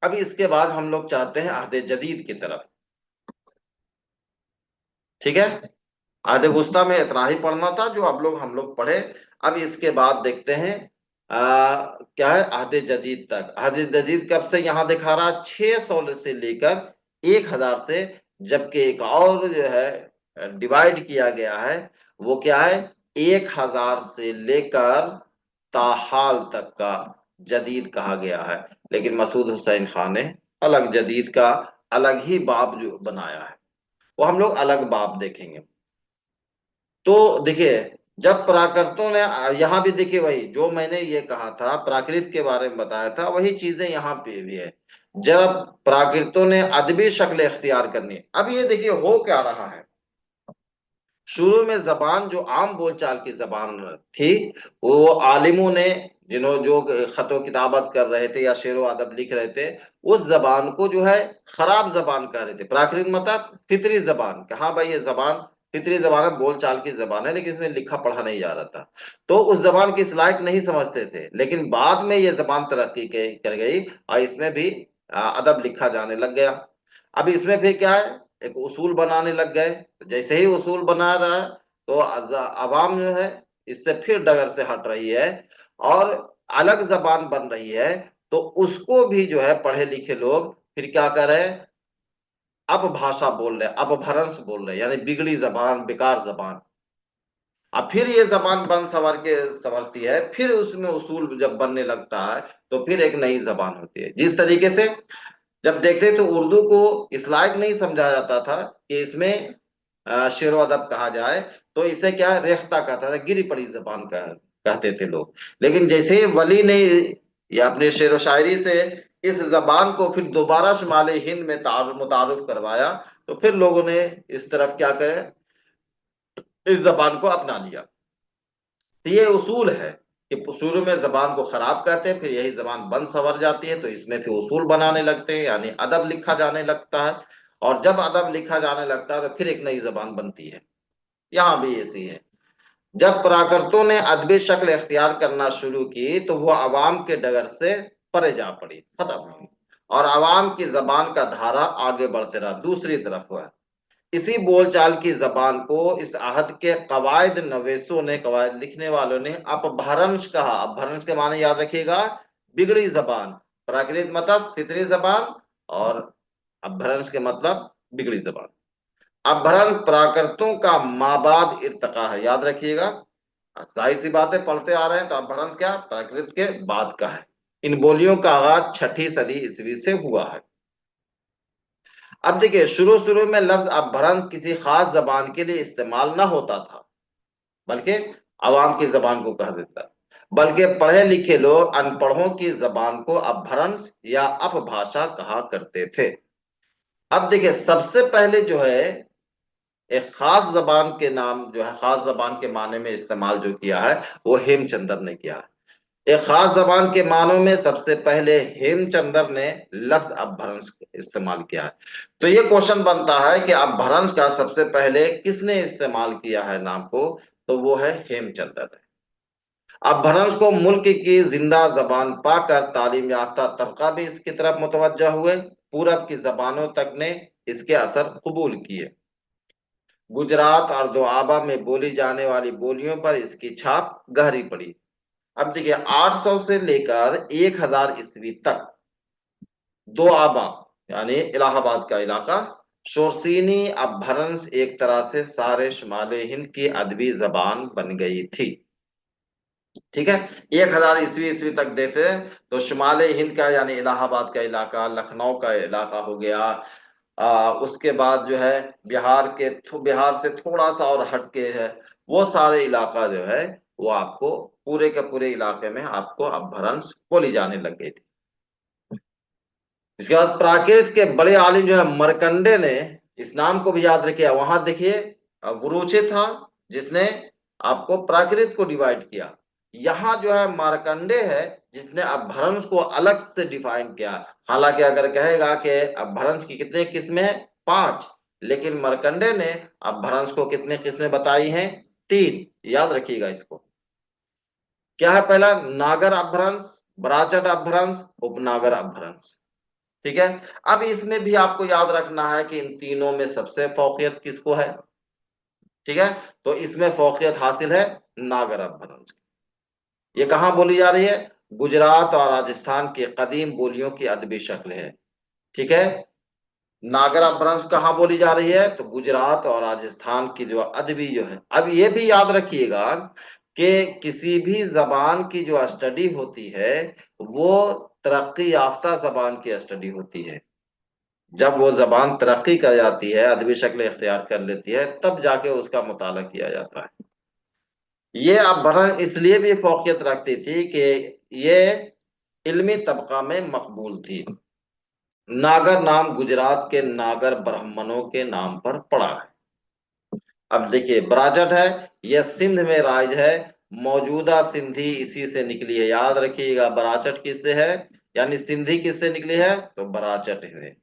अब इसके बाद हम लोग चाहते हैं अहद जदीद की तरफ। ठीक है, अहद वुस्ता में इतना ही पढ़ना था जो अब लोग हम लोग पढ़े। अब इसके बाद देखते हैं क्या है अहद जदीद तक। अहद जदीद कब से यहाँ दिखा रहा, 600 से लेकर 1000 से। जबकि एक और जो है डिवाइड किया गया है, वो क्या है, 1000 से लेकर ताहाल तक का जदीद कहा गया है। लेकिन मसूद हुसैन खान ने अलग जदीद का अलग ही बाब जो बनाया है, वो हम लोग अलग बाब देखेंगे। तो देखिए, जब प्राकृतों ने, यहाँ भी देखिए वही जो मैंने ये कहा था प्राकृत के बारे में बताया था, वही चीजें यहाँ पे भी है। जब प्राकृतों ने अदबी शक्ल इख्तियार करनी, अब ये देखिए हो क्या रहा है। शुरू में जबान जो आम बोलचाल की जबान थी, वो आलिमों ने, जिन्हों जो खतो किताबत कर रहे थे या शेर व अदब लिख रहे थे, उस जबान को जो है खराब जबान कह रहे थे। प्राकृत मतलब फितरी जबान, कहा भाई ये जबान फितरी जबान है, बोलचाल की जबान है, लेकिन इसमें लिखा पढ़ा नहीं जा रहा था। तो उस जबान की इस लायक नहीं समझते थे। लेकिन बाद में ये जबान तरक्की कर गई और इसमें भी अदब लिखा जाने लग गया। अब इसमें फिर क्या है, एक उसूल बनाने लग गए। तो जैसे ही उसूल बना रहा है, तो अवाम जो है इससे फिर डगर से हट रही है और अलग जबान बन रही है। तो उसको भी जो है पढ़े लिखे लोग फिर क्या कर रहे हैं, अब भाषा बोल रहे हैं, अब भरंश बोल रहे हैं, यानी बिगड़ी जबान, बेकार जबान। अब फिर ये जबान बन सवर के संवरती है, फिर उसमें उसूल जब बनने लगता है, तो फिर एक नई जबान होती है। जिस तरीके से जब देखते तो उर्दू को इस लायक नहीं समझा जाता था कि इसमें शेर व अदब कहा जाए, तो इसे क्या है, रेख्ता कहता था, गिरी पड़ी जबान का कहते थे लोग। लेकिन जैसे ही वली ने या अपने शेर व शायरी से इस जबान को फिर दोबारा शुमाले हिंद में मुतारुफ करवाया, तो फिर लोगों ने इस तरफ क्या करे, इस जबान को अपना लिया। तो ये उसूल है कि शुरू में जबान को खराब कहते हैं, फिर यही जबान बन सवर जाती है, तो इसमें फिर उसूल बनाने लगते हैं, यानी अदब लिखा जाने लगता है। और जब अदब लिखा जाने लगता है, तो फिर एक नई जबान बनती है। यहाँ भी ऐसी है। जब प्राकृतों ने अदबी शक्ल इख्तियार करना शुरू की, तो वो अवाम के डगर से परे जा पड़ी, खत्म हुई। और अवाम की जबान का धारा आगे बढ़ते रहा, दूसरी तरफ हुआ। इसी बोलचाल की जबान को इस अहद के कवायद नवेसों ने, कवायद लिखने वालों ने अपभ्रंश कहा। अपभ्रंश के माने याद रखिएगा, बिगड़ी जबान। प्राकृत मतलब फितरी जबान, और अपभ्रंश के मतलब बिगड़ी जबान। अपभ्रंश प्राकृतों का माबाद इर्तका है, याद रखिएगा। जाहिर सी बातें पढ़ते आ रहे हैं, तो अपभ्रंश क्या, प्राकृत के बाद का है। इन बोलियों का आगाज 6ठी सदी ईस्वी से हुआ है। अब देखिए, शुरू शुरू में लफ्ज अपभ्रंश किसी खास जबान के लिए इस्तेमाल ना होता था, बल्कि अवाम की जबान को कह देता। बल्कि पढ़े लिखे लोग अनपढ़ों की जबान को अपभ्रंश या अपभाषा कहा करते थे। अब देखिए, सबसे पहले जो है एक खास जबान के नाम जो है, खास जबान के माने में इस्तेमाल जो किया है, वो हेमचंद्र ने किया है। एक खास जबान के मानों में सबसे पहले हेमचंद्र ने लफ्ज अपभ्रंश इस्तेमाल किया है। तो ये क्वेश्चन बनता है कि अपभ्रंश का सबसे पहले किसने इस्तेमाल किया है नाम को, तो वो है हेमचंद्र है। अपभ्रंश को मुल्क की जिंदा जबान पाकर तालीम याफ्ता तबका भी इसकी तरफ मुतवज्जा हुए। पूरब की जबानों तक ने इसके असर कबूल किए। गुजरात और दोआबा में बोली जाने वाली बोलियों पर इसकी छाप गहरी पड़ी। अब देखिए, 800 से लेकर 1000 ईस्वी तक दोआबा, यानी इलाहाबाद का इलाका, शोरसीनी अपभ्रंश एक तरह से सारे शुमाले हिंद की अदबी जबान बन गई थी। ठीक है, 1000 ईस्वी ईस्वी तक देते हैं, तो शुमाले हिंद का यानी इलाहाबाद का इलाका, लखनऊ का इलाका हो गया। उसके बाद जो है बिहार से थोड़ा सा और हटके है, वो सारे इलाका जो है, वो आपको पूरे के पूरे इलाके में आपको अपभ्रंश बोली जाने लग गई थी। इसके बाद प्राकृत के बड़े आलिम जो है मरकंडे ने, इस नाम को भी याद रखिए। वहां देखिए गुरुचे था जिसने आपको प्राकृत को डिवाइड किया। यहाँ जो है मार्कंडे है जिसने अपभ्रंश को अलग से डिफाइन किया। हालांकि अगर कहेगा कि अपभ्रंश की कितने किस्में हैं, 5, लेकिन मार्कंडे ने अपभ्रंश को कितने किस्में बताई हैं, 3। याद रखिएगा इसको। क्या है पहला, नागर अपभ्रंश, ब्राचट अपभ्रंश, उपनागर अपभ्रंश। ठीक है। अब इसमें भी आपको याद रखना है कि इन तीनों में सबसे फौकियत किसको है। ठीक है। तो इसमें फौकियत हासिल है नागर अपभ्रंश। ये कहाँ बोली जा रही है? गुजरात और राजस्थान की कदीम बोलियों की अदबी शक्ल है। ठीक है। नागर अपभ्रंश कहाँ बोली जा रही है? तो गुजरात और राजस्थान की जो अदबी जो है। अब ये भी याद रखिएगा कि किसी भी जबान की जो स्टडी होती है वो तरक्की याफ्ता जबान की स्टडी होती है। जब वो जबान तरक्की कर जाती है, अदबी शक्ल इख्तियार कर लेती है, तब जाके उसका मुताला किया जाता है। ये अपभ्रंश इसलिए भी फौकियत रखती थी कि ये इल्मी तबका में मकबूल थी। नागर नाम गुजरात के नागर ब्राह्मणों के नाम पर पड़ा है। अब देखिए बराचट है, यह सिंध में राज है। मौजूदा सिंधी इसी से निकली है। याद रखिएगा बराचट किससे है, यानी सिंधी किससे निकली है? तो बराचट है।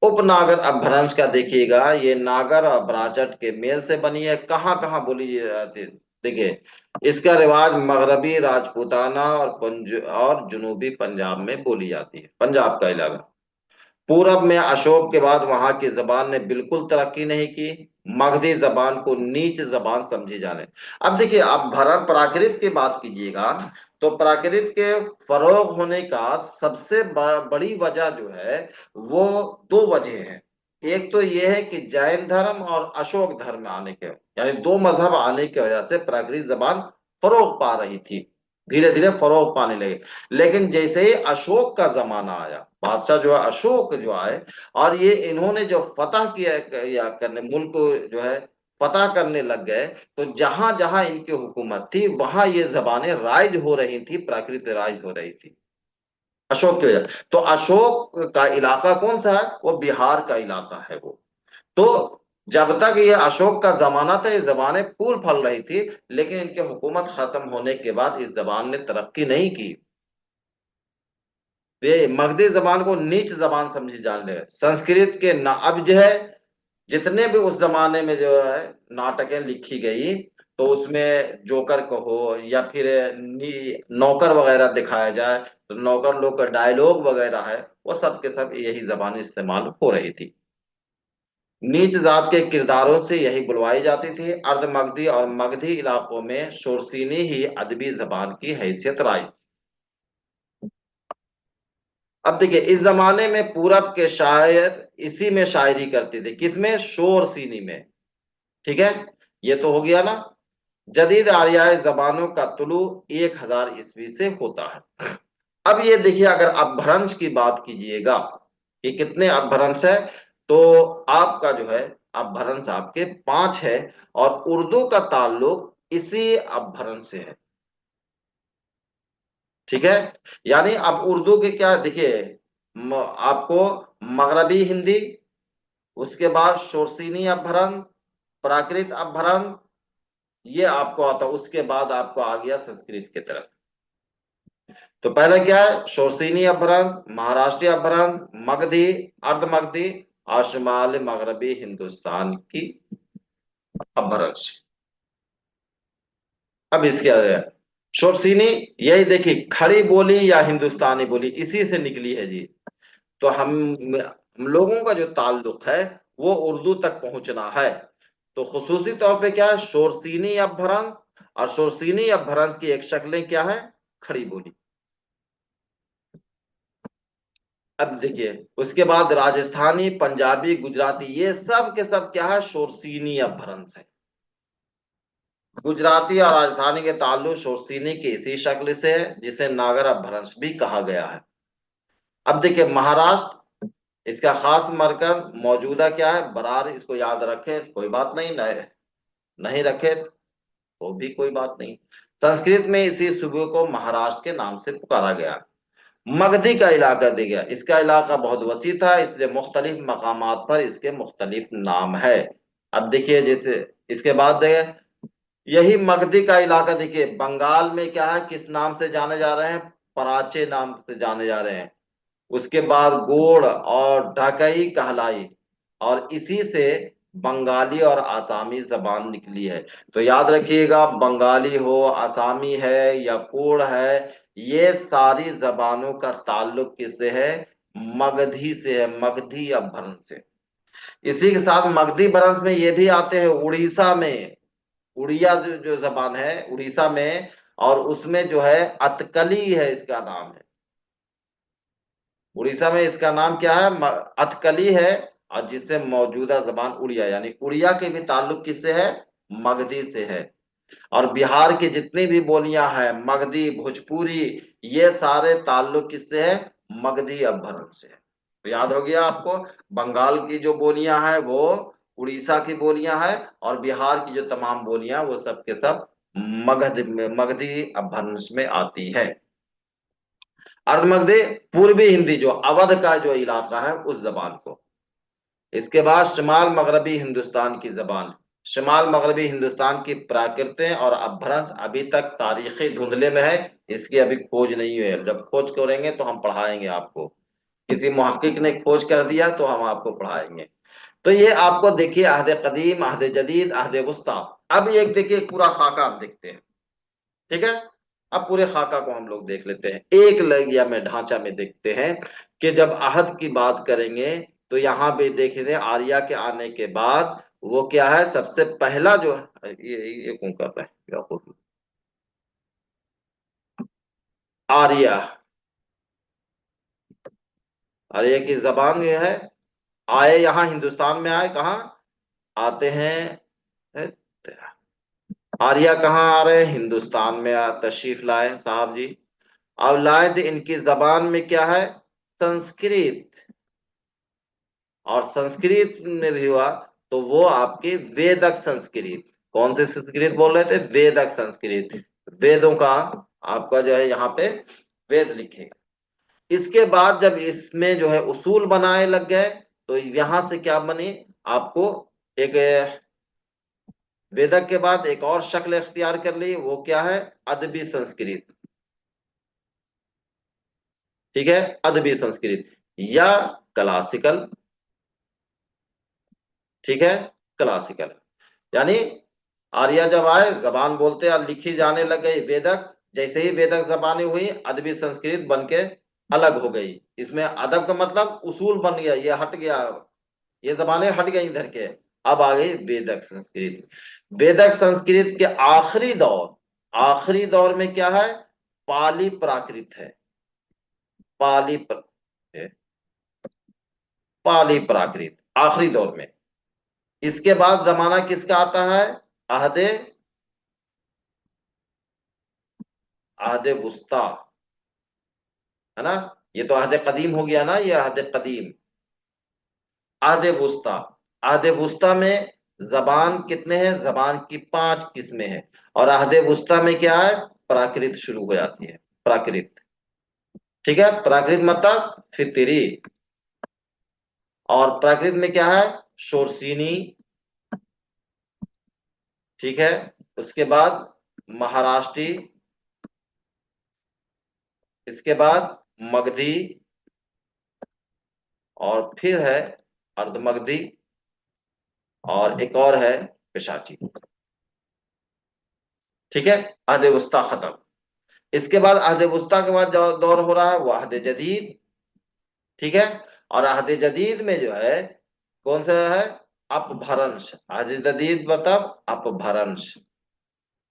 उपनागर अपभ्रंश का देखिएगा, ये नागर और बराचट के मेल से बनी है। कहाँ कहाँ बोली जाती है? देखिए इसका रिवाज मगरबी राजपूताना और और जुनूबी पंजाब में बोली जाती है, पंजाब का इलाका। पूरब में अशोक के बाद वहां की जबान ने बिल्कुल तरक्की नहीं की। मगधी जबान को नीच जबान समझी जाने। अब देखिए आप भरण प्राकृत की बात कीजिएगा तो प्राकृत के फरोग होने का सबसे बड़ी वजह जो है वो दो वजह है। एक तो ये है कि जैन धर्म और अशोक धर्म आने के, यानी दो मजहब आने की वजह से प्राकृत जबान फरोग पा रही थी, धीरे धीरे फरोग पाने लगे। लेकिन जैसे ही अशोक का जमाना आया, बादशाह जो है अशोक जो आए, और ये इन्होंने जो फतह किया या करने मुल्क को जो है फतह करने लग गए, तो जहां जहां इनकी हुकूमत थी वहां ये जबानें राइज हो रही थी, प्राकृत राइज हो रही थी अशोक की वजह। तो अशोक का इलाका कौन सा है? वो बिहार का इलाका है वो। तो जब तक ये अशोक का जमाना था ये जबानें फूल फल रही थी, लेकिन इनकी हुकूमत खत्म होने के बाद इस जबान ने तरक्की नहीं की। ये मगधी जबान को नीच जबान समझी जाने लगे। संस्कृत के ना अब जो है जितने भी उस जमाने में जो है नाटकें लिखी गई, तो उसमें जोकर कहो या फिर नौकर वगैरह दिखाया जाए, तो नौकर लोग का डायलॉग वगैरह है वो सब के सब यही जबान इस्तेमाल हो रही थी। नीच जात के किरदारों से यही बुलवाई जाती थी। अर्ध मगधी और मगधी इलाकों में शोरसीनी ही अदबी जबान की हैसियत रही। अब देखिए इस जमाने में पूरब के शायर इसी में शायरी करते थे, किसमें? शोर सीनी में। ठीक है। ये तो हो गया ना। जदीद आर्याई जबानों का तुलु 1000 ईस्वी से होता है। अब ये देखिए अगर अपभ्रंश की बात कीजिएगा कि कितने अपभ्रंश है, तो आपका जो है अपभ्रंश आपके 5 है। और उर्दू का ताल्लुक इसी अपभ्रंश से है। ठीक है। यानी अब उर्दू के क्या देखिए, आपको मगरबी हिंदी, उसके बाद शोरसीनी अपभ्रंश, प्राकृत अपभ्रंश, ये आपको आता। उसके बाद आपको आ गया संस्कृत की तरफ। तो पहले क्या है? शोरसीनी अपभ्रंश, महाराष्ट्रीय अपभ्रंश, मगधी, अर्ध मगधी और शुमाल मगरबी हिंदुस्तान की अपभ्रंश। अब इसके आगे शोरसीनी, यही देखिए खड़ी बोली या हिंदुस्तानी बोली इसी से निकली है जी। तो हम लोगों का जो ताल्लुक है वो उर्दू तक पहुंचना है। तो खुसूसी तौर पे क्या है? शोरसीनी अपभ्रंश। और शोरसीनी अपभ्रंश की एक शक्लें क्या है? खड़ी बोली। अब देखिए उसके बाद राजस्थानी, पंजाबी, गुजराती, ये सब के सब क्या है? शोरसीनी अपभ्रंश है। गुजराती और राजस्थानी के ताल्लुक शोरसीनी की इसी शक्ल से है जिसे नागर अपभ्रंश भी कहा गया है। अब देखिए महाराष्ट्र, इसका खास मरकज मौजूदा क्या है? बरार। इसको याद रखे कोई बात नहीं, नहीं नहीं रखे तो भी कोई बात नहीं। संस्कृत में इसी सूबे को महाराष्ट्र के नाम से पुकारा गया। मगधी का इलाका दे गया, इसका इलाका बहुत वसी था, इसलिए मुख्तलिफ मकामात पर इसके मुख्तलिफ नाम है। अब देखिए जैसे इसके बाद यही मगधी का इलाका देखिए बंगाल में क्या है, किस नाम से जाने जा रहे हैं? पराचे नाम से जाने जा रहे हैं। उसके बाद गोड़ और ढाकई कहलाई, और इसी से बंगाली और आसामी जबान निकली है। तो याद रखिएगा बंगाली हो, आसामी है या कोड़ है, ये सारी जबानों का ताल्लुक किससे है? मगधी से है, मगधी अपभ्रंश से। इसी के साथ मगधी भ्रंश में ये भी आते हैं उड़ीसा में, उड़िया जो जबान है उड़ीसा में, और उसमें जो है अतकली है इसका नाम है। उड़ीसा में इसका नाम क्या है, अतकली है। और जिससे मौजूदा जबान उड़िया, यानी उड़िया के भी ताल्लुक किससे है, मगधी से है। और बिहार की जितनी भी बोलियां हैं, मगधी, भोजपुरी, ये सारे ताल्लुक किससे है, मगधी अपभ्रंश से है। तो याद हो गया आपको, बंगाल की जो बोलियां हैं वो उड़ीसा की बोलियां हैं, और बिहार की जो तमाम बोलियां वो सब के सब मगधी अपभ्रंश में आती है। अर्धमगधी पूर्वी हिंदी, जो अवध का जो इलाका है उस जबान को। इसके बाद शुमाल मगरबी हिंदुस्तान की जबान। शुमाल मगरबी हिंदुस्तान की प्राकृतें और अपभ्रंश अभी तक तारीखी धुंधले में है, इसकी अभी खोज नहीं हुई है। जब खोज करेंगे तो हम पढ़ाएंगे आपको, किसी मुहक्किक ने खोज कर दिया तो हम आपको पढ़ाएंगे। तो ये आपको देखिए, अहद कदीम, अहद जदीद, अहद वस्ता। अब एक देखिए पूरा खाका आप देखते हैं, ठीक है। अब पूरे खाका को हम लोग देख लेते हैं, एक लगिया में ढांचा में देखते हैं कि जब अहद की बात करेंगे तो यहाँ पे देखेंगे आर्या के आने के बाद वो क्या है, सबसे पहला जो है, ये कौन कर रहा है क्या आर्या, आर्या की जबान ये है। आए यहाँ हिंदुस्तान में आए, कहाँ आते हैं, आर्या कहाँ आ रहे हैं, हिंदुस्तान में तशरीफ लाए साहब जी। अब लाए थे, इनकी जबान में क्या है, संस्कृत। और संस्कृत में भी हुआ तो वो आपके वेदक संस्कृत। कौन से संस्कृत बोल रहे थे, वेदक संस्कृत। वेदों का आपका जो है यहाँ पे वेद लिखेगा। इसके बाद जब इसमें जो है उसूल बनाए लग गए, तो यहां से क्या बनी, आपको एक वेदक के बाद एक और शक्ल इख्तियार कर ली, वो क्या है, अदबी संस्कृत। ठीक है, अदबी संस्कृत या क्लासिकल। ठीक है, क्लासिकल, यानी आर्य जब आए, जबान बोलते और लिखी जाने लग गई वेदक। जैसे ही वेदक जबानें हुई, अदबी संस्कृत बन के अलग हो गई। इसमें अदब का मतलब उसूल बन गया, ये हट गया, ये जबानें हट गई इधर के। अब आ गई वेदक संस्कृत। वेदक संस्कृत के आखिरी दौर में क्या है, पाली प्राकृत है। पाली पाली प्राकृत आखिरी दौर में। इसके बाद जमाना किसका आता है, अहदे अहदे वुस्ता, है ना। ये तो अहद कदीम हो गया ना, ये अहद कदीम। अहद वुस्ता, अहद वुस्ता में जबान कितने हैं, जबान की 5 किस्में हैं। और अहद वुस्ता में क्या है, प्राकृत शुरू हो जाती है, प्राकृत। ठीक है, प्राकृत मतलब फितरी। और प्राकृत में क्या है, शोरसीनी। ठीक है, उसके बाद महाराष्ट्री, इसके बाद मगधी, और फिर है अर्धमगधी, और एक और है पिशाची। ठीक है, अहद वुस्ता खत्म। इसके बाद अहद वुस्ता के बाद जो दौर हो रहा है वो अहद जदीद। ठीक है, और अहद जदीद में जो है कौन सा है, अपभ्रंश। अहद जदीद मतलब अपभ्रंश।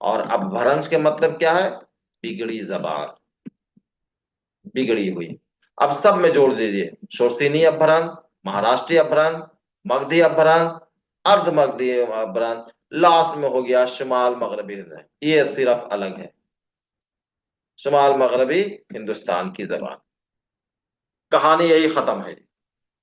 और अपभ्रंश के मतलब क्या है, बिगड़ी जबान, बिगड़ी हुई। अब सब में जोड़ दीजिए, शोरतीनी अपभ्रंश, महाराष्ट्रीय अपभ्रंश, मगधी अपभ्रंश, अर्ध मगधी अपभ्रंश, लास्ट में हो गया शुमाल मगरबी हिंद। ये सिर्फ अलग है, शुमाल मगरबी हिंदुस्तान की जबान। कहानी यही खत्म है।